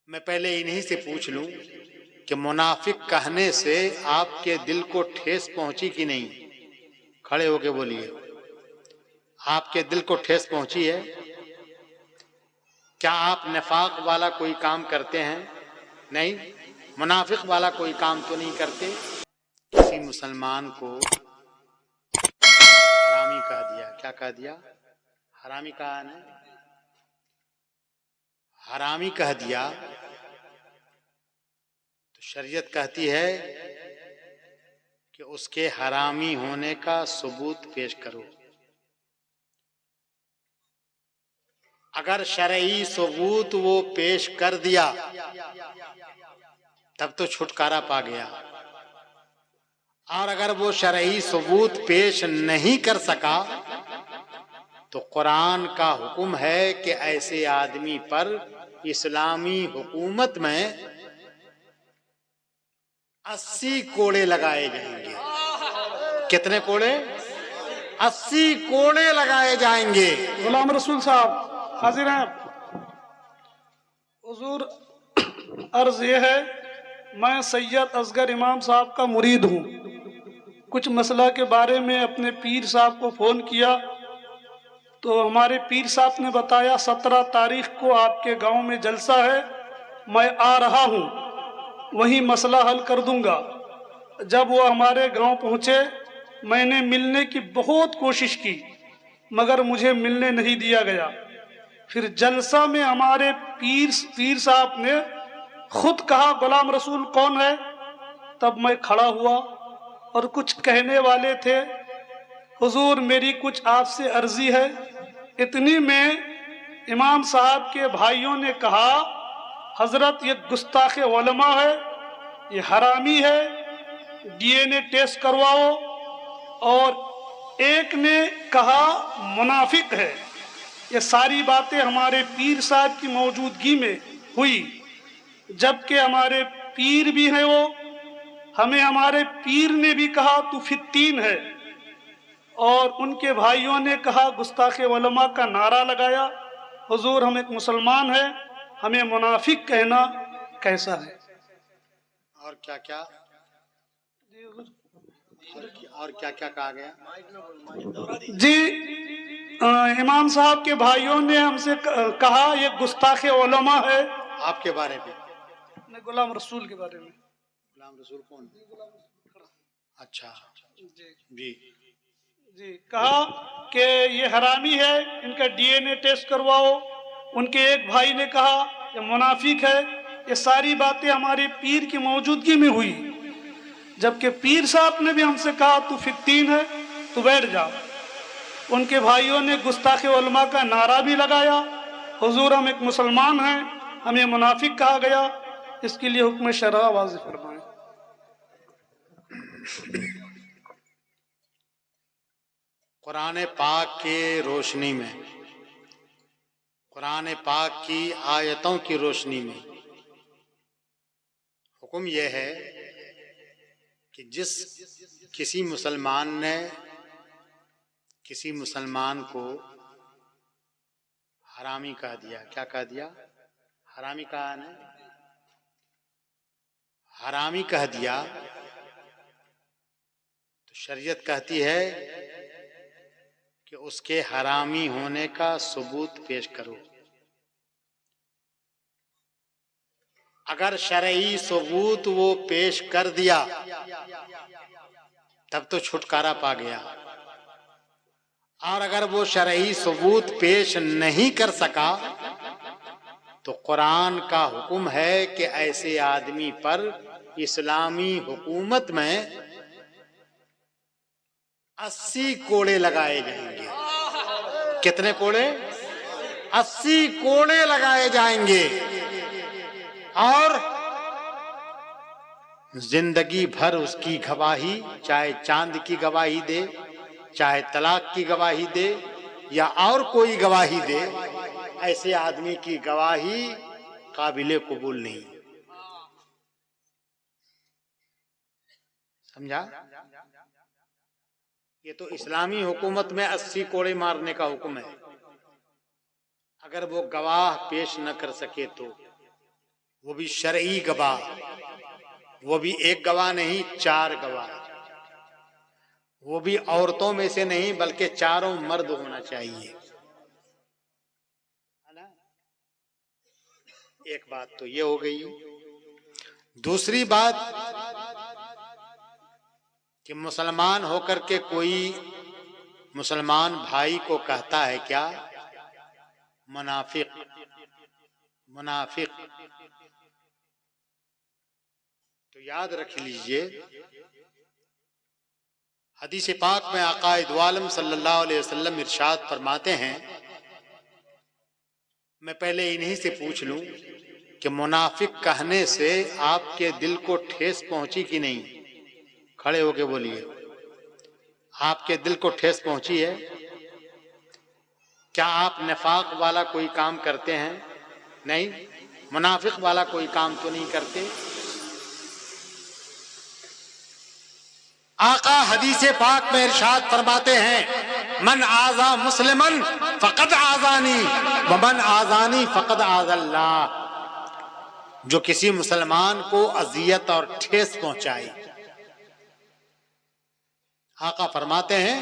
मैं पहले इन्हीं से पूछ लूं कि मुनाफिक कहने से आपके दिल को ठेस पहुंची कि नहीं? खड़े होके बोलिए, आपके दिल को ठेस पहुंची है? क्या आप निफाक वाला कोई काम करते हैं? नहीं, मुनाफिक वाला कोई काम तो नहीं करते। किसी मुसलमान को हरामी कह दिया, क्या कह दिया? हरामी कहा है, हरामी कह दिया तो शरीयत कहती है कि उसके हरामी होने का सबूत पेश करो। अगर शरई सबूत वो पेश कर दिया तब तो छुटकारा पा गया, और अगर वो शरई सबूत पेश नहीं कर सका तो कुरान का हुक्म है कि ऐसे आदमी पर इस्लामी हुकूमत में 80 कोड़े लगाए जाएंगे। कितने कोड़े? 80 कोड़े लगाए जाएंगे। गुलाम रसूल साहब हाजिर हैं। हुजूर, अर्ज ये है, मैं सैयद असगर इमाम साहब का मुरीद हूँ। कुछ मसला के बारे में अपने पीर साहब को फ़ोन किया तो हमारे पीर साहब ने बताया 17 तारीख को आपके गांव में जलसा है, मैं आ रहा हूँ, वहीं मसला हल कर दूंगा। जब वो हमारे गांव पहुँचे, मैंने मिलने की बहुत कोशिश की मगर मुझे मिलने नहीं दिया गया। फिर जलसा में हमारे पीर साहब ने खुद कहा, गुलाम रसूल कौन है? तब मैं खड़ा हुआ और कुछ कहने वाले थे, हुजूर मेरी कुछ आपसे अर्जी है। इतनी में इमाम साहब के भाइयों ने कहा, हजरत ये गुस्ताखे उलमा है, ये हरामी है, डीएनए टेस्ट करवाओ। और एक ने कहा मुनाफिक है। ये सारी बातें हमारे पीर साहब की मौजूदगी में हुई, जबकि हमारे पीर भी हैं वो। हमें हमारे पीर ने भी कहा तू फित्तीन है, और उनके भाइयों ने कहा गुस्ताखे उलमा का नारा लगाया। हुजूर हम एक मुसलमान है, हमें मुनाफिक कहना कैसा है? और क्या क्या और क्या क्या कहा गया? जी, इमाम साहब के भाइयों ने हमसे कहा ये गुस्ताखे उलमा है। आपके बारे में? नहीं, गुलाम रसूल के बारे में। गुलाम रसूल कौन? अच्छा जी जी, कहा कि ये हरामी है, इनका डीएनए टेस्ट करवाओ। उनके एक भाई ने कहा ये मुनाफिक है। ये सारी बातें हमारे पीर की मौजूदगी में हुई, जबकि पीर साहब ने भी हमसे कहा तू फित्तीन है, तू बैठ जा। उनके भाइयों ने गुस्ताखे उलमा का नारा भी लगाया। हुजूर हम एक मुसलमान हैं, हमें मुनाफिक कहा गया, इसके लिए हुक्म शरअ वाज़िह फरमाएं। कुरान पाक के रोशनी में, कुरान पाक की आयतों की रोशनी में हुक्म यह है कि जिस किसी मुसलमान ने किसी मुसलमान को हरामी कह दिया, क्या कह दिया? हरामी कहा है, हरामी कह दिया तो शरीयत कहती है कि उसके हरामी होने का सबूत पेश करो। अगर शरई सबूत वो पेश कर दिया तब तो छुटकारा पा गया, और अगर वो शरई सबूत पेश नहीं कर सका तो कुरान का हुक्म है कि ऐसे आदमी पर इस्लामी हुकूमत में 80 कोड़े लगाए जाएंगे। कितने कोड़े? 80 कोड़े लगाए जाएंगे, और जिंदगी भर उसकी गवाही, चाहे चांद की गवाही दे, चाहे तलाक की गवाही दे, या और कोई गवाही दे, ऐसे आदमी की गवाही काबिले कबूल नहीं। समझा? ये तो इस्लामी हुकूमत में 80 कोड़े मारने का हुक्म है। अगर वो गवाह पेश न कर सके तो वो भी शरई गवाह, वो भी एक गवाह नहीं 4 गवाह, वो भी औरतों में से नहीं बल्कि चारों मर्द होना चाहिए। है ना? एक बात तो ये हो गई। दूसरी बात कि मुसलमान होकर के कोई मुसलमान भाई को कहता है क्या मुनाफिक, मुनाफिक, तो याद रख लीजिए हदीस पाक में आका दो आलम सल्लल्लाहु अलैहि वसल्लम इरशाद फरमाते हैं, मैं पहले इन्हीं से पूछ लूं कि मुनाफिक कहने से आपके दिल को ठेस पहुंची कि नहीं? खड़े होके बोलिए, आपके दिल को ठेस पहुंची है? क्या आप निफाक वाला कोई काम करते हैं? नहीं, मुनाफिक वाला कोई काम तो नहीं करते। आका हदीस पाक में इरशाद फरमाते हैं, मन आज़ा मुस्लिमन फ़क़द आज़ानी व मन आज़ानी फ़क़द आज़ल्लाह। जो किसी मुसलमान को अजियत और ठेस पहुंचाए, आका फरमाते हैं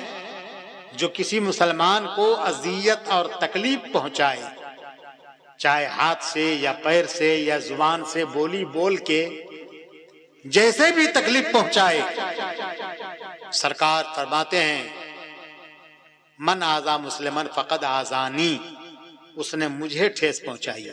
जो किसी मुसलमान को अजियत और तकलीफ पहुंचाए, चाहे हाथ से या पैर से या जुबान से बोली बोल के जैसे भी तकलीफ पहुंचाए, सरकार फरमाते हैं मन आज़ा मुस्लिमन फ़क़द आज़ानी, उसने मुझे ठेस पहुंचाई।